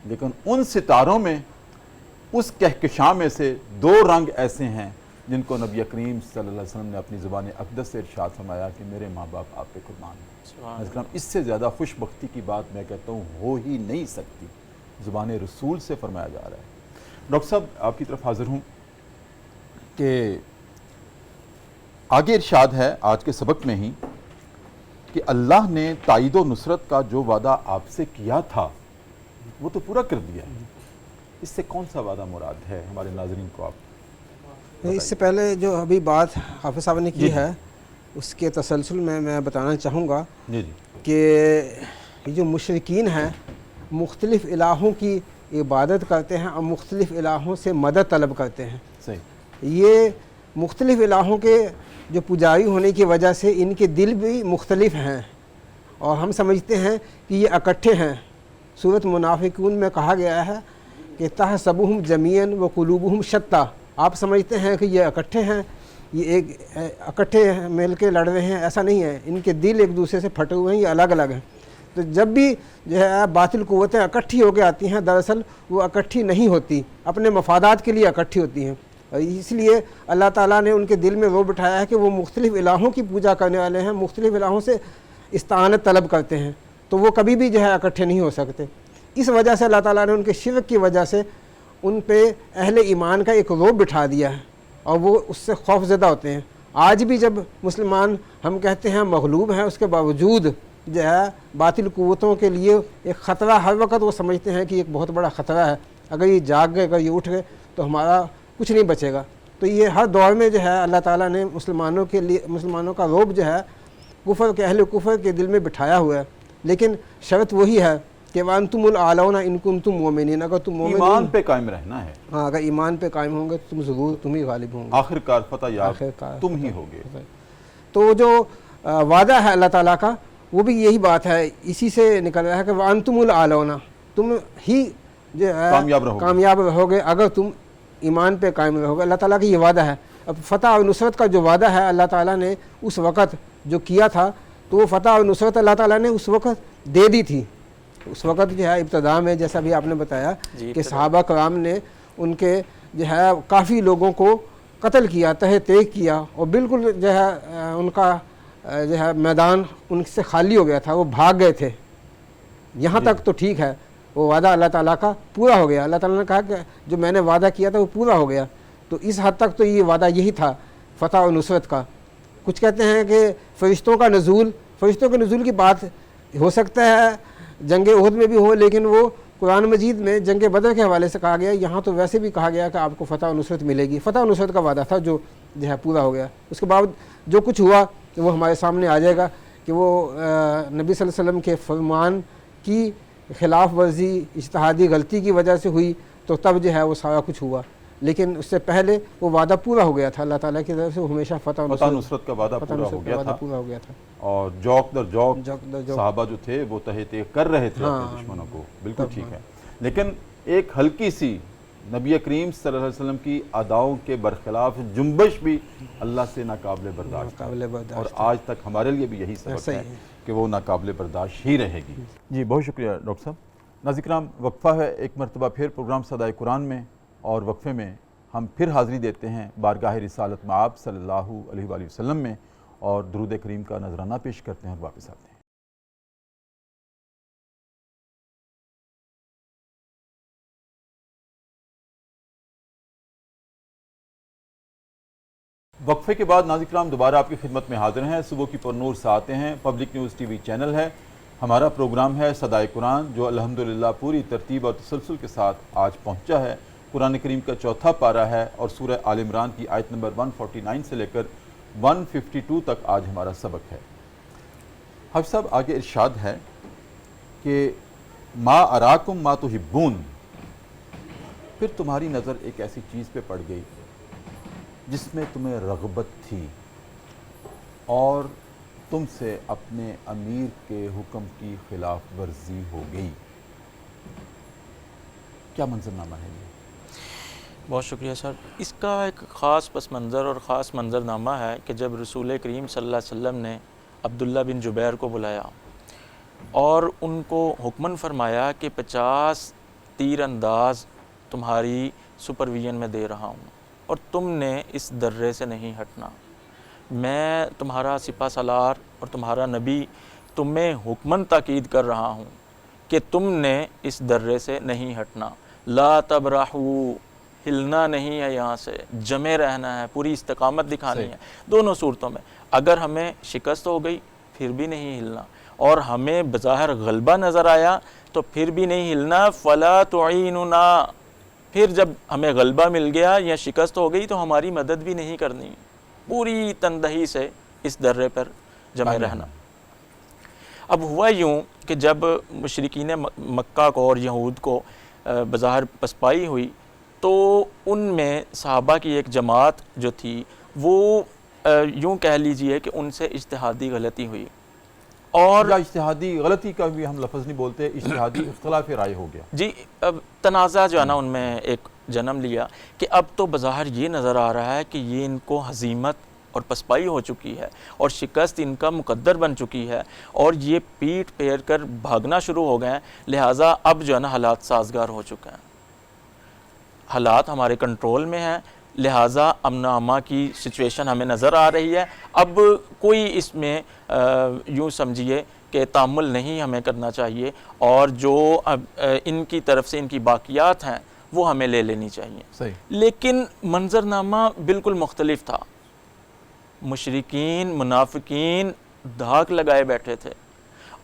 لیکن ان ستاروں میں اس کہکشاں میں سے 2 رنگ ایسے ہیں جن کو نبی کریم صلی اللہ علیہ وسلم نے اپنی زبان اقدس سے ارشاد فرمایا کہ میرے ماں باپ آپ پہ قربان ہیں۔ اس سے زیادہ خوش بختی کی بات میں کہتا ہوں ہو ہی نہیں سکتی، زبان رسول سے فرمایا جا رہا ہے۔ ڈاکٹر صاحب آپ کی طرف حاضر ہوں کہ آگے ارشاد ہے آج کے سبق میں ہی کہ اللہ نے تائید و نصرت کا جو وعدہ آپ سے کیا تھا وہ تو پورا کر دیا ہے، اس سے کون سا وعدہ مراد ہے ہمارے ناظرین کو آپ؟ اس سے پہلے جو ابھی بات حافظ صاحب نے کی ہے اس کے تسلسل میں بتانا چاہوں گا کہ یہ جو مشرکین ہیں مختلف الہوں کی عبادت کرتے ہیں اور مختلف الہوں سے مدد طلب کرتے ہیں۔ صحیح۔ یہ مختلف الہوں کے جو پجاری ہونے کی وجہ سے ان کے دل بھی مختلف ہیں اور ہم سمجھتے ہیں کہ یہ اکٹھے ہیں۔ سورۃ منافقون میں کہا گیا ہے کہ تحسبہم جمیعا وقلوبہم شتیٰ، آپ سمجھتے ہیں کہ یہ اکٹھے ہیں، یہ ایک اکٹھے مل کے لڑ رہے ہیں، ایسا نہیں ہے، ان کے دل ایک دوسرے سے پھٹے ہوئے ہیں، یہ الگ الگ ہیں۔ تو جب بھی جو ہے باطل قوتیں اکٹھی ہو کے آتی ہیں دراصل وہ اکٹھی نہیں ہوتی، اپنے مفادات کے لیے اکٹھی ہوتی ہیں، اور اس لیے اللہ تعالیٰ نے ان کے دل میں وہ بٹھایا ہے کہ وہ مختلف الہوں کی پوجا کرنے والے ہیں، مختلف الہوں سے استعانت طلب کرتے ہیں، تو وہ کبھی بھی جو ہے اکٹھے نہیں ہو سکتے۔ اس وجہ سے اللہ تعالیٰ نے ان کے شرک کی وجہ سے ان پہ اہل ایمان کا ایک رعب بٹھا دیا ہے اور وہ اس سے خوف زدہ ہوتے ہیں۔ آج بھی جب مسلمان ہم کہتے ہیں مغلوب ہیں، اس کے باوجود جو ہے باطل قوتوں کے لیے ایک خطرہ ہر وقت وہ سمجھتے ہیں کہ ایک بہت بڑا خطرہ ہے، اگر یہ جاگ گئے، اگر یہ اٹھ گئے تو ہمارا کچھ نہیں بچے گا۔ تو یہ ہر دور میں جو ہے اللہ تعالیٰ نے مسلمانوں کے لیے مسلمانوں کا رعب جو ہے کفر کے اہل کفر کے دل میں بٹھایا ہوا ہے، لیکن شرط وہی ہے کہ وَأَنْتُمُ الْأَعْلَوْنَ إِن كُنتُم مُؤْمِنِينَ، اگر تم مومن ایمان پہ قائم رہنا ہے، ہاں اگر ایمان پہ قائم ہوں گے تو تم ضرور تم ہی غالب ہوں گے، آخرکار فتح یاب آخرکار تم ہی ہوگے۔ تو جو وعدہ ہے اللہ تعالیٰ کا وہ بھی یہی بات ہے، اسی سے نکل رہا ہے کہ وَأَنْتُمُ الْأَعْلَوْنَ، تم ہی جو ہے کامیاب رہو گے اگر تم ایمان پہ قائم رہو گے۔ اللہ تعالیٰ کی یہ وعدہ ہے۔ اب فتح اور نصرت کا جو وعدہ ہے اللہ تعالیٰ نے اس وقت جو کیا تھا تو وہ فتح اور نصرت اللہ تعالیٰ نے اس وقت دے دی تھی۔ اس وقت جو ہے ابتدا میں جیسا بھی آپ نے بتایا کہ صحابہ کرام نے ان کے جو ہے کافی لوگوں کو قتل کیا، تہ تیگ کیا، اور بالکل جو ہے ان کا جو ہے میدان ان سے خالی ہو گیا تھا، وہ بھاگ گئے تھے۔ یہاں تک تو ٹھیک ہے، وہ وعدہ اللہ تعالیٰ کا پورا ہو گیا، اللہ تعالیٰ نے کہا کہ جو میں نے وعدہ کیا تھا وہ پورا ہو گیا۔ تو اس حد تک تو یہ وعدہ یہی تھا فتح و نصرت کا۔ کچھ کہتے ہیں کہ فرشتوں کا نزول، فرشتوں کے نزول کی بات ہو سکتا ہے جنگ احد میں بھی ہو، لیکن وہ قرآن مجید میں جنگ بدر کے حوالے سے کہا گیا، یہاں تو ویسے بھی کہا گیا کہ آپ کو فتح و نصرت ملے گی۔ فتح و نصرت کا وعدہ تھا جو ہے پورا ہو گیا۔ اس کے بعد جو کچھ ہوا وہ ہمارے سامنے آ جائے گا کہ وہ نبی صلی اللہ علیہ وسلم کے فرمان کی خلاف ورزی اجتہادی غلطی کی وجہ سے ہوئی، تو تب جو ہے وہ سارا کچھ ہوا، لیکن اس سے پہلے وہ وعدہ پورا ہو گیا تھا اللہ تعالیٰ کی طرف سے، وہ ہمیشہ فتح و نصرت کا وعدہ پورا ہو گیا تھا، اور جوک در جوک صحابہ جو تھے وہ تہ تیغ کر رہے تھے اپنے دشمنوں کو۔ بالکل ٹھیک ہے، لیکن ایک ہلکی سی نبی کریم صلی اللہ علیہ وسلم کی اداؤں کے برخلاف جنبش بھی اللہ سے ناقابل برداشت، اور آج تک ہمارے لیے بھی یہی سبق ہے کہ وہ ناقابل برداشت ہی رہے گی۔ جی بہت شکریہ ڈاکٹر صاحب۔ ناظرین کرام، وقفہ ہے ایک مرتبہ پھر پروگرام صدائے قرآن میں، اور وقفے میں ہم پھر حاضری دیتے ہیں بارگاہ رسالت مآب صلی اللہ علیہ وآلہ وسلم میں، اور درود کریم کا نذرانہ پیش کرتے ہیں اور واپس آتے ہیں۔ وقفے کے بعد ناظرین کرام دوبارہ آپ کی خدمت میں حاضر ہیں۔ صبح کی پرنور سے آتے ہیں، public news T V channel ہے، ہمارا پروگرام ہے صدائے قرآن، جو الحمدللہ پوری ترتیب اور تسلسل کے ساتھ آج پہنچا ہے۔ قرآن کریم کا چوتھا پارہ ہے اور سورہ آل عمران کی آیت نمبر 149 سے لے کر 152 تک آج ہمارا سبق ہے۔ حافظ صاحب آگے ارشاد ہے کہ ما اراکم ما تحبون، پھر تمہاری نظر ایک ایسی چیز پہ پڑ گئی جس میں تمہیں رغبت تھی اور تم سے اپنے امیر کے حکم کی خلاف ورزی ہو گئی۔ کیا منظرنامہ ہے یہ؟ بہت شکریہ سر۔ اس کا ایک خاص پس منظر اور خاص منظرنامہ ہے کہ جب رسول کریم صلی اللہ علیہ وسلم نے عبداللہ بن جبیر کو بلایا اور ان کو حکمن فرمایا کہ 50 تیر انداز تمہاری سپرویژن میں دے رہا ہوں اور تم نے اس درے سے نہیں ہٹنا. میں تمہارا سپہ سالار اور تمہارا نبی تمہیں حکمن تاکید کر رہا ہوں کہ تم نے اس درے سے نہیں ہٹنا. لا تبرحوا، ہلنا نہیں ہے یہاں سے، جمے رہنا ہے، پوری استقامت دکھانی ہے. دونوں صورتوں میں اگر ہمیں شکست ہو گئی پھر بھی نہیں ہلنا، اور ہمیں بظاہر غلبہ نظر آیا تو پھر بھی نہیں ہلنا. فلا تعیننا، پھر جب ہمیں غلبہ مل گیا یا شکست ہو گئی تو ہماری مدد بھی نہیں کرنی، پوری تندہی سے اس درے پر جمے رہنا. اب ہوا یوں کہ جب مشرکین مکہ کو اور یہود کو بظاہر پسپائی ہوئی تو ان میں صحابہ کی ایک جماعت جو تھی وہ یوں کہہ لیجئے کہ ان سے اجتہادی غلطی ہوئی. اور یا اجتہادی غلطی کا بھی ہم لفظ نہیں بولتے، اجتہادی اختلاف رائے ہو گیا. جی، اب تنازع جو ہے نا ان میں ایک جنم لیا کہ اب تو بظاہر یہ نظر آ رہا ہے کہ یہ ان کو ہزیمت اور پسپائی ہو چکی ہے اور شکست ان کا مقدر بن چکی ہے اور یہ پیٹ پھیر کر بھاگنا شروع ہو گئے ہیں. لہٰذا اب جو ہے نا حالات سازگار ہو چکے ہیں، حالات ہمارے کنٹرول میں ہیں، لہٰذا امن و امان کی سچویشن ہمیں نظر آ رہی ہے. اب کوئی اس میں یوں سمجھیے کہ تامل نہیں ہمیں کرنا چاہیے، اور جو اب ان کی طرف سے ان کی باقیات ہیں وہ ہمیں لے لینی چاہیے. صحیح. لیکن منظرنامہ بالکل مختلف تھا. مشرکین منافقین دھاک لگائے بیٹھے تھے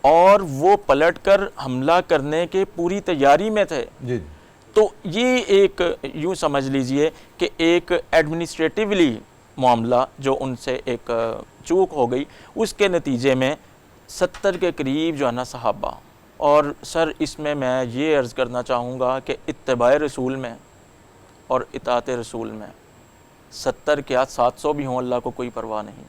اور وہ پلٹ کر حملہ کرنے کے پوری تیاری میں تھے. جی. تو یہ ایک یوں سمجھ لیجئے کہ ایک ایڈمنسٹریٹیولی معاملہ جو ان سے ایک چوک ہو گئی، اس کے نتیجے میں 70 کے قریب جو ہے نا صحابہ. اور سر اس میں یہ عرض کرنا چاہوں گا کہ اتباع رسول میں اور اطاعت رسول میں 70 کیا 700 بھی ہوں، اللہ کو کوئی پرواہ نہیں.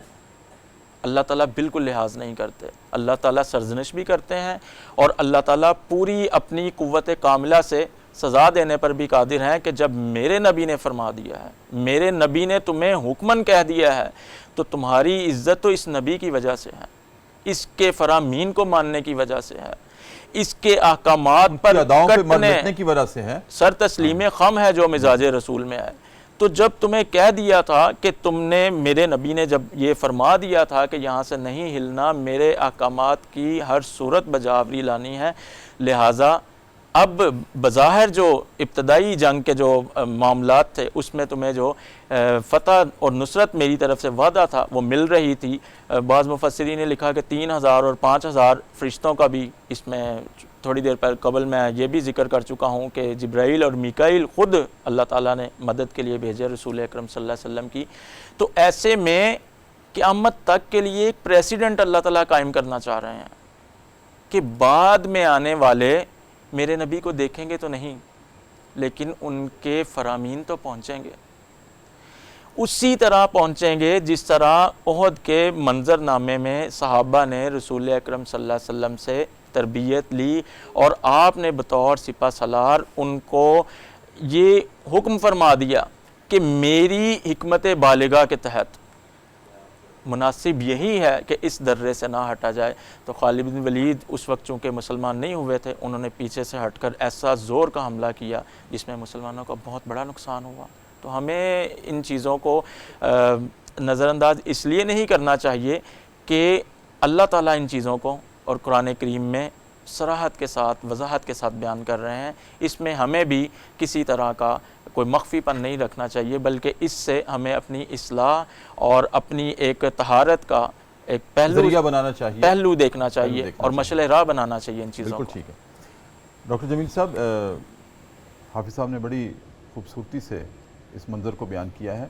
اللہ تعالیٰ بالکل لحاظ نہیں کرتے. اللہ تعالیٰ سرزنش بھی کرتے ہیں اور اللہ تعالیٰ پوری اپنی قوت کاملہ سے سزا دینے پر بھی قادر ہیں کہ جب میرے نبی نے فرما دیا ہے، میرے نبی نے تمہیں حکمن کہہ دیا ہے، تو تمہاری عزت تو اس نبی کی وجہ سے ہے، اس کے فرامین کو ماننے کی وجہ سے ہے، اس کے احکامات پر کٹنے کی وجہ سے ہے، سر تسلیم خم ہے جو مزاج رسول میں ہے. تو جب تمہیں کہہ دیا تھا کہ تم نے، میرے نبی نے جب یہ فرما دیا تھا کہ یہاں سے نہیں ہلنا، میرے احکامات کی ہر صورت بجاوری لانی ہے، لہٰذا اب بظاہر جو ابتدائی جنگ کے جو معاملات تھے اس میں تمہیں جو فتح اور نصرت میری طرف سے وعدہ تھا وہ مل رہی تھی. بعض مفسرین نے لکھا کہ 3000 اور 5000 فرشتوں کا بھی اس میں تھوڑی دیر قبل میں یہ بھی ذکر کر چکا ہوں کہ جبرائیل اور میکائیل خود اللہ تعالیٰ نے مدد کے لیے بھیجے رسول اکرم صلی اللہ علیہ وسلم کی. تو ایسے میں قیامت تک کے لیے ایک پریسیڈنٹ اللہ تعالیٰ قائم کرنا چاہ رہے ہیں کہ بعد میں آنے والے میرے نبی کو دیکھیں گے تو نہیں، لیکن ان کے فرامین تو پہنچیں گے، اسی طرح پہنچیں گے جس طرح احد کے منظر نامے میں صحابہ نے رسول اکرم صلی اللہ علیہ وسلم سے تربیت لی اور آپ نے بطور سپہ سالار ان کو یہ حکم فرما دیا کہ میری حکمت بالغہ کے تحت مناسب یہی ہے کہ اس درے سے نہ ہٹا جائے. تو خالد بن ولید اس وقت چونکہ مسلمان نہیں ہوئے تھے، انہوں نے پیچھے سے ہٹ کر ایسا زور کا حملہ کیا جس میں مسلمانوں کا بہت بڑا نقصان ہوا. تو ہمیں ان چیزوں کو نظر انداز اس لیے نہیں کرنا چاہیے کہ اللہ تعالیٰ ان چیزوں کو اور قرآن کریم میں صراحت کے ساتھ وضاحت کے ساتھ بیان کر رہے ہیں. اس میں ہمیں بھی کسی طرح کا کوئی مخفی پن نہیں رکھنا چاہیے، بلکہ اس سے ہمیں اپنی اصلاح اور اپنی ایک طہارت کا ایک ذریعہ بنانا چاہیے، پہلو دیکھنا چاہیے اور مشعل راہ بنانا چاہیے ان چیزوں کو. بالکل ٹھیک ہے. ڈاکٹر جمیل صاحب، حافظ صاحب نے بڑی خوبصورتی سے اس منظر کو بیان کیا ہے.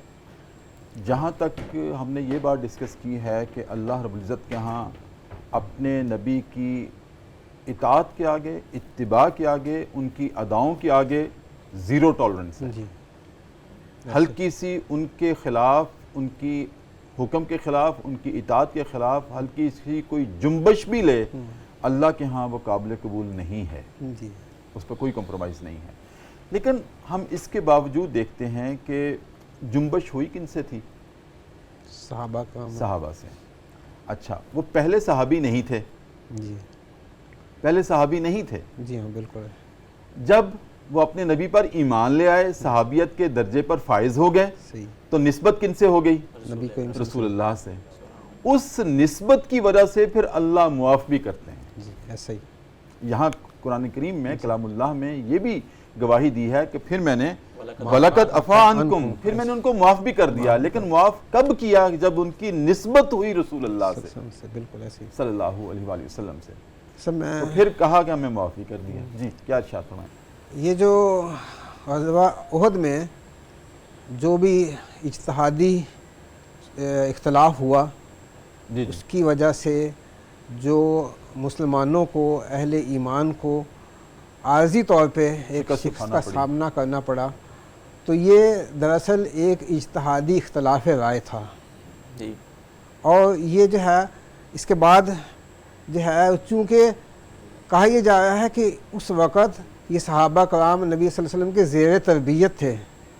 جہاں تک ہم نے یہ بات ڈسکس کی ہے کہ اللہ رب العزت کے ہاں اپنے نبی کی اطاعت کے آگے، اتباع کے آگے، ان کی اداؤں کے آگے زیرو ٹالرنس ہے. ہلکی سی ان کے خلاف، ان کی حکم کے خلاف، ان کی اطاعت کے خلاف ہلکی سی کوئی جنبش بھی لے، اللہ کے ہاں وہ قابل قبول نہیں ہے، اس پہ کوئی کمپرومائز نہیں ہے. لیکن ہم اس کے باوجود دیکھتے ہیں کہ جنبش ہوئی کن سے تھی؟ صحابہ کا. صحابہ سے. اچھا، وہ پہلے صحابی نہیں تھے؟ جی پہلے صحابی نہیں تھے. جی ہاں بالکل. جب وہ اپنے نبی پر ایمان لے آئے، صحابیت کے درجے پر فائز ہو گئے، صحیح. تو نسبت کن سے ہو گئی؟ نبی کریم رسول اللہ سے. اس نسبت کی وجہ سے پھر اللہ معاف بھی کرتے ہیں. جی ایسا ہی. یہاں قرآن کریم میں کلام اللہ میں یہ بھی گواہی دی ہے کہ پھر میں نے وَلَقَدْ عَفَا عَنْكُمْ، پھر میں نے ان کو معاف بھی کر دیا. لیکن معاف کب کیا؟ جب ان کی نسبت ہوئی رسول اللہ سے بالکل ایسے ہی. صلی اللہ علیہ وآلہ وسلم سے. سر میں تو پھر کہا کہ ہمیں معافی کر دیا. جی کیا ارشاد فرمائیں؟ یہ جو غزوہ احد میں جو بھی اجتہادی اختلاف ہوا، جی جی اس کی وجہ سے جو مسلمانوں کو، اہل ایمان کو عارضی طور پہ ایک شکست کا سامنا کرنا پڑا، تو یہ دراصل ایک اجتہادی اختلاف رائے تھا. جی. اور یہ جو ہے اس کے بعد جو ہے چونکہ کہا یہ جا رہا ہے کہ اس وقت یہ صحابہ کرام نبی صلی اللہ علیہ وسلم کے زیر تربیت تھے،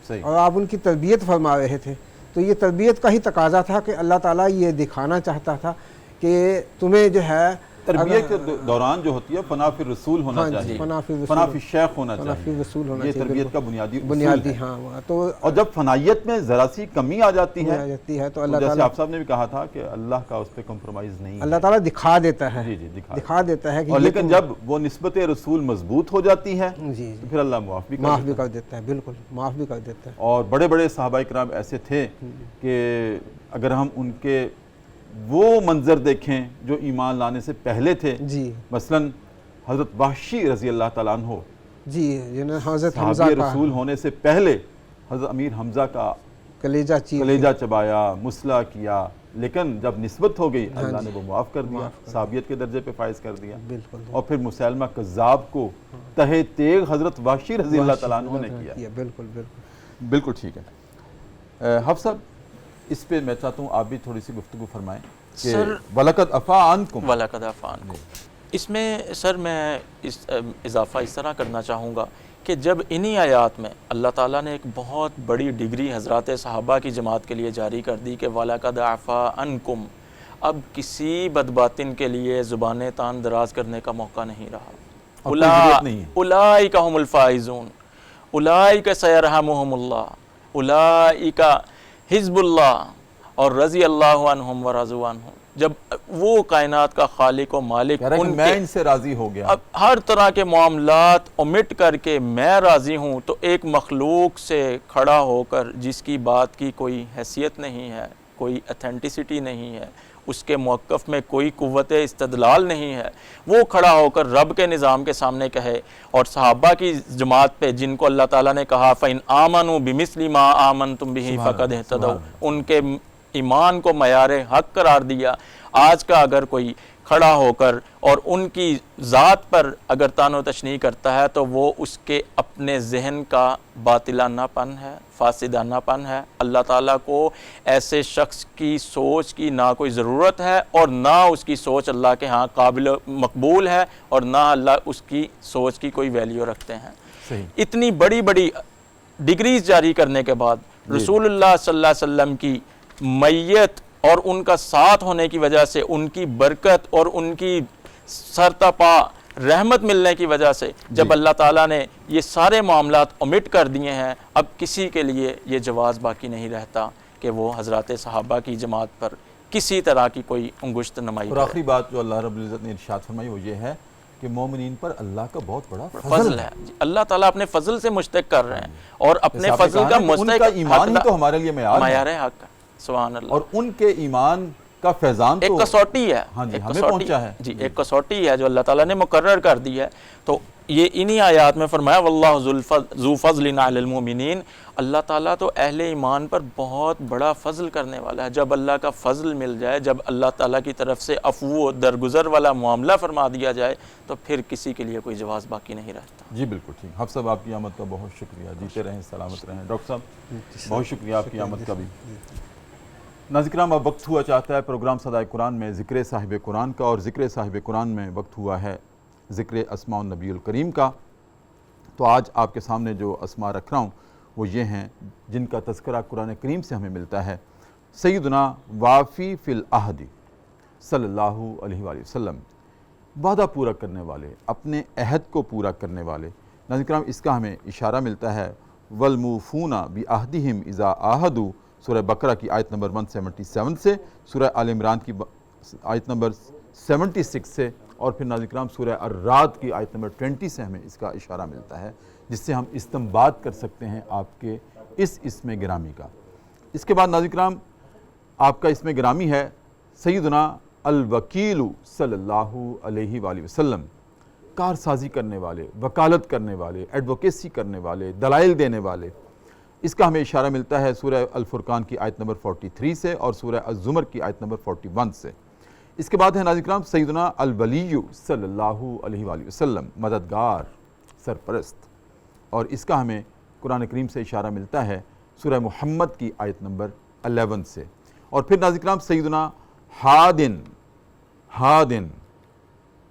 صحیح. اور آپ ان کی تربیت فرما رہے تھے، تو یہ تربیت کا ہی تقاضا تھا کہ اللہ تعالیٰ یہ دکھانا چاہتا تھا کہ تمہیں جو ہے تربیت کے دوران جو ہوتی ہے فنا فی الرسول ہونا چاہیے، فنا فی فنا فی الشیخ ہونا فنا فی چاہیے. الرسول ہونا یہ چاہیے. تربیت کا بنیادی اصول بنیادی ہے. ہاں. تو اور جب فنائیت میں ذرا سی کمی آ جاتی ہے تو اللہ جیسے تعالیٰ آپ صاحب نے بھی کہا تھا کہ اللہ کا اس پہ کمپرومائز نہیں ہے. اللہ تعالیٰ دکھا دیتا ہے. جی جی دکھا دیتا ہے کہ اور یہ لیکن جب وہ نسبت رسول مضبوط ہو جاتی ہے جی تو پھر اللہ معاف بھی معاف کر بھی دیتا ہے. کر دیتا ہے. بالکل معاف بھی کر دیتا ہے. اور بڑے بڑے صحابہ کرام ایسے تھے کہ اگر ہم ان کے وہ منظر دیکھیں جو ایمان لانے سے پہلے تھے، جی مثلاً حضرت وحشی رضی اللہ تعالیٰ عنہ، جی جنہیں حضرت حمزہ صحابی کا رسول ہونے سے پہلے حضرت امیر حمزہ کا کلیجہ چبایا، مسلح کیا، لیکن جب نسبت ہو گئی اللہ نے وہ معاف کر دیا، صحابیت کے درجے پہ فائز کر دیا. بالکل. اور پھر مسیلمہ کذاب کو تہہ تیغ حضرت وحشی رضی اللہ تعالیٰ عنہ نے کیا. بالکل بالکل بالکل ٹھیک ہے. حفظ صاحب اس پہ میں چاہتا ہوں آپ بھی تھوڑی سی گفتگو فرمائیں کہ وَلَقَدْ عَفَا عَنْكُمْ. وَلَقَدْ عَفَا عَنْكُمْ. اس میں سر میں اضافہ اس طرح کرنا چاہوں گا کہ جب انہی آیات میں اللہ تعالیٰ نے ایک بہت بڑی ڈگری حضرات صحابہ کی جماعت کے لیے جاری کر دی کہ وَلَقَدْ عَفَا عَنْكُمْ، اب کسی بدباطن کے لیے زبانیں تان دراز کرنے کا موقع نہیں رہا. اولئک هم الفائزون، اولئک سیرحمہم اللہ، اولئک حزب اللہ، اور رضی اللہ عنہم ورضوا عنہ. جب وہ کائنات کا خالق و مالک میں ان سے راضی ہو گیا، اب ہر طرح کے معاملات omit کر کے میں راضی ہوں، تو ایک مخلوق سے کھڑا ہو کر جس کی بات کی کوئی حیثیت نہیں ہے، کوئی اتھینٹسٹی نہیں ہے، اس کے موقف میں کوئی قوت استدلال نہیں ہے، وہ کھڑا ہو کر رب کے نظام کے سامنے کہے. اور صحابہ کی جماعت پہ جن کو اللہ تعالیٰ نے کہا فَإِنْ آمَنُوا بِمِثْلِ مَا آمَنْتُمْ بِهِ فَقَدْ اهْتَدَوْا، ان کے ایمان کو معیار حق قرار دیا. آج کا اگر کوئی کھڑا ہو کر اور ان کی ذات پر اگر تان و تشنیع کرتا ہے تو وہ اس کے اپنے ذہن کا باطلانہ پن ہے، فاسدانہ پن ہے. اللہ تعالیٰ کو ایسے شخص کی سوچ کی نہ کوئی ضرورت ہے، اور نہ اس کی سوچ اللہ کے ہاں قابل مقبول ہے، اور نہ اللہ اس کی سوچ کی کوئی ویلیو رکھتے ہیں. اتنی بڑی بڑی ڈگریز جاری کرنے کے بعد رسول اللہ صلی اللہ علیہ وسلم کی میت اور ان کا ساتھ ہونے کی وجہ سے، ان کی برکت اور ان کی سرتاپا رحمت ملنے کی وجہ سے جب اللہ تعالیٰ نے یہ سارے معاملات omit کر دیے ہیں، اب کسی کے لیے یہ جواز باقی نہیں رہتا کہ وہ حضرات صحابہ کی جماعت پر کسی طرح کی کوئی انگشت نمائی اور کرے. آخری بات جو اللہ رب العزت نے ارشاد فرمائی وہ یہ ہے کہ مومنین پر اللہ کا بہت بڑا فضل ہے. اللہ تعالیٰ اپنے فضل سے مشتق کر رہے ہیں، اور اپنے فضل کا ان کا مستحق ایمان ہی تو ہمارے لیے معیار حق ہے. سبحان اللہ. اور ان کے ایمان کا فیضان ایک کسوٹی ہے، ہاں جی ہمیں پہنچا ہے. جی ایک کسوٹی ہے جو اللہ تعالیٰ نے مقرر کر دی ہے. تو یہ انہی آیات میں فرمایا واللہ ذو فضل علی المؤمنین، اللہ تعالیٰ تو اہل ایمان پر بہت بڑا فضل کرنے والا ہے. جب اللہ کا فضل مل جائے، جب اللہ تعالیٰ کی طرف سے عفو و درگزر والا معاملہ فرما دیا جائے، تو پھر کسی کے لیے کوئی جواز باقی نہیں رہتا. جی بالکل ٹھیک. حفظ صاحب آپ کی آمد کا بہت شکریہ، جیتے رہیں سلامت رہیں. ڈاکٹر صاحب بہت شکریہ آپ کی آمد کا بھی. ناظرین کرام اب وقت ہوا چاہتا ہے پروگرام صدائے قرآن میں ذکر صاحب قرآن کا، اور ذکر صاحب قرآن میں وقت ہوا ہے ذکر اسماء النبی الکریم کا. تو آج آپ کے سامنے جو اسماء رکھ رہا ہوں وہ یہ ہیں جن کا تذکرہ قرآن کریم سے ہمیں ملتا ہے. سیدنا وافی فی العہد، صلی اللہ علیہ وآلہ وسلم، وعدہ پورا کرنے والے، اپنے عہد کو پورا کرنے والے۔ ناظرین کرام، اس کا ہمیں اشارہ ملتا ہے وَالْمُوفُونَ بِعَهْدِهِمْ إِذَا عَاهَدُوا، سورہ بقرہ کی آیت نمبر 177 سے، سورہ آل عمران کی آیت نمبر 76 سے، اور پھر ناظرین کرام سورہ الرعد کی آیت نمبر 20 سے ہمیں اس کا اشارہ ملتا ہے، جس سے ہم استنباط کر سکتے ہیں آپ کے اس اسم گرامی کا۔ اس کے بعد ناظرین کرام آپ کا اسم گرامی ہے سیدنا الوکیل صلی اللہ علیہ وآلہ وسلم، کارسازی کرنے والے، وکالت کرنے والے، ایڈوکیسی کرنے والے، دلائل دینے والے۔ اس کا ہمیں اشارہ ملتا ہے سورہ الفرقان کی آیت نمبر 43 سے اور سورہ الزمر کی آیت نمبر 41 سے۔ اس کے بعد ہے ناظرین کرام سیدنا الولی صلی اللہ علیہ وآلہ وسلم، مددگار، سرپرست، اور اس کا ہمیں قرآن کریم سے اشارہ ملتا ہے سورہ محمد کی آیت نمبر 11 سے۔ اور پھر ناظرین کرام سیدنا ہادن،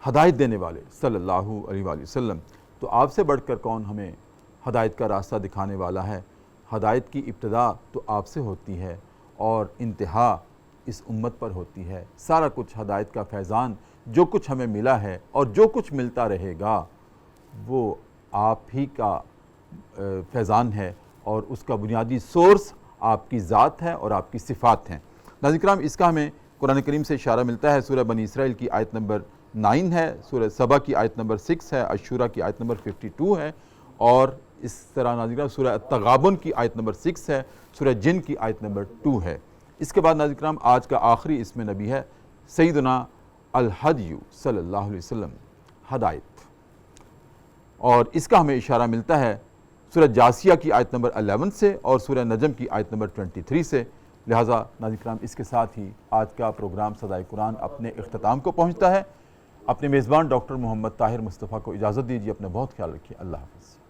ہدایت دینے والے صلی اللہ علیہ وآلہ وسلم۔ تو آپ سے بڑھ کر کون ہمیں ہدایت کا راستہ دکھانے والا ہے؟ ہدایت کی ابتدا تو آپ سے ہوتی ہے اور انتہا اس امت پر ہوتی ہے۔ سارا کچھ ہدایت کا فیضان، جو کچھ ہمیں ملا ہے اور جو کچھ ملتا رہے گا، وہ آپ ہی کا فیضان ہے، اور اس کا بنیادی سورس آپ کی ذات ہے اور آپ کی صفات ہیں۔ ناظرین کرام، اس کا ہمیں قرآن کریم سے اشارہ ملتا ہے سورہ بنی اسرائیل کی آیت نمبر 9 ہے، سورہ سبا کی آیت نمبر 6 ہے، عشورہ کی آیت نمبر 52 ہے، اور اس طرح ناظرین کرام سورہ التغابن کی آیت نمبر 6 ہے، سورہ جن کی آیت نمبر 2 ہے۔ اس کے بعد ناظرین کرام آج کا آخری اسم نبی ہے سیدنا الہدی صلی اللہ علیہ وسلم، ہدایت، اور اس کا ہمیں اشارہ ملتا ہے سورہ جاسیہ کی آیت نمبر 11 سے اور سورہ نجم کی آیت نمبر 23 سے۔ لہٰذا ناظرین کرام اس کے ساتھ ہی آج کا پروگرام صدائے قرآن اپنے اختتام کو پہنچتا ہے۔ اپنے میزبان ڈاکٹر محمد طاہر مصطفیٰ کو اجازت دیجیے، اپنا بہت خیال رکھیے، اللہ حافظ۔